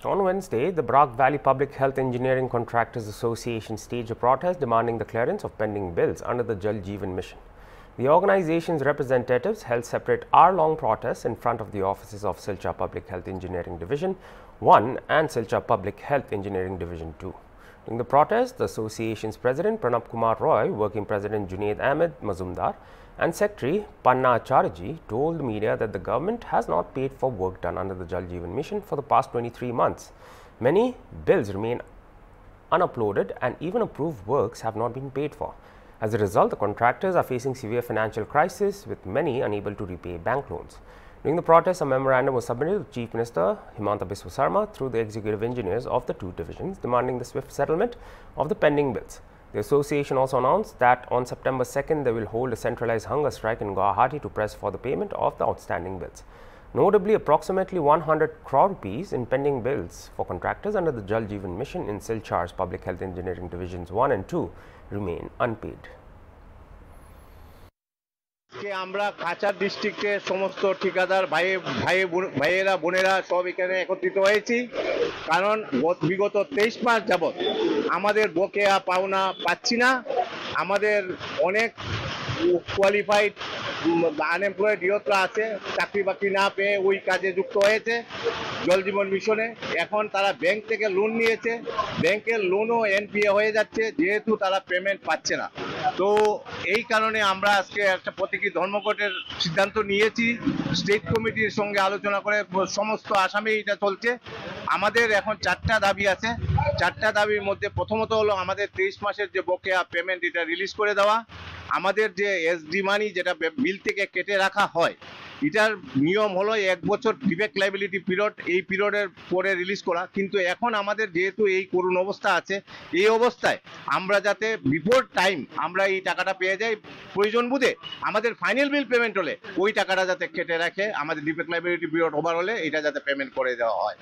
On Wednesday, the Brak Valley Public Health Engineering Contractors Association staged a protest demanding the clearance of pending bills under the Jal Jeevan Mission. The organization's representatives held separate hour-long protests in front of the offices of Silchar Public Health Engineering Division 1 and Silchar Public Health Engineering Division 2. During the protest, the association's president Pranab Kumar Roy, working president Junaid Ahmed Mazumdar, and secretary Panna Acharji told the media that the government has not paid for work done under the Jal Jeevan Mission for the past 23 months. Many bills remain unuploaded and even approved works have not been paid for. As a result, the contractors are facing severe financial crisis, with many unable to repay bank loans. During the protest, a memorandum was submitted to Chief Minister Himanta Biswa Sarma through the executive engineers of the two divisions, demanding the swift settlement of the pending bills. The association also announced that on September 2nd, they will hold a centralized hunger strike in Guwahati to press for the payment of the outstanding bills. Notably, approximately 100 crore rupees in pending bills for contractors under the Jal Jeevan Mission in Silchar's Public Health Engineering Divisions 1 and 2 remain unpaid. আমরা কাছাড় ডিস্ট্রিক্টে সমস্ত ঠিকাদার ভাইয়েরা বোনেরা সব এখানে একত্রিত হয়েছি, কারণ বিগত 23 মাস যাবত আমাদের বকেয়া পাওনা পাচ্ছি না। আমাদের অনেক কোয়ালিফাইড আনএমপ্লয়েড ইয়তরা আছে, চাকরি বাকরি না পেয়ে ওই কাজে যুক্ত হয়েছে জল জীবন মিশনে। এখন তারা ব্যাংক থেকে লোন নিয়েছে, ব্যাংকের লোনও এনপিএ হয়ে যাচ্ছে যেহেতু তারা পেমেন্ট পাচ্ছে না। তো এই কারণে আমরা আজকে একটা প্রতীকী ধর্মঘটের সিদ্ধান্ত নিয়েছি। স্টেট কমিটির সঙ্গে আলোচনা করে সমস্ত আসামে এটা চলছে। আমাদের এখন 4টা দাবি আছে। 4টা দাবির মধ্যে প্রথমত হলো আমাদের 23 মাসের যে বকেয়া পেমেন্ট এটা রিলিজ করে দেওয়া। আমাদের যে এসডি মানি যেটা বিল থেকে কেটে রাখা হয়, এটার নিয়ম হলো 1 বছর ডিফেক্ট লাইবিলিটি পিরিয়ড, এই পিরিয়ডের পরে রিলিজ করা। কিন্তু এখন আমাদের যেহেতু এই করুণ অবস্থা আছে, এই অবস্থায় আমরা যাতে বিফোর টাইম আমরা এই টাকাটা পেয়ে যাই, প্রয়োজন বুঝে আমাদের ফাইনাল বিল পেমেন্ট হলে ওই টাকাটা যাতে কেটে রাখে, আমাদের ডিফেক্ট লাইবিলিটি পিরিয়ড ওভার হলে এটা যাতে পেমেন্ট করে দেওয়া হয়।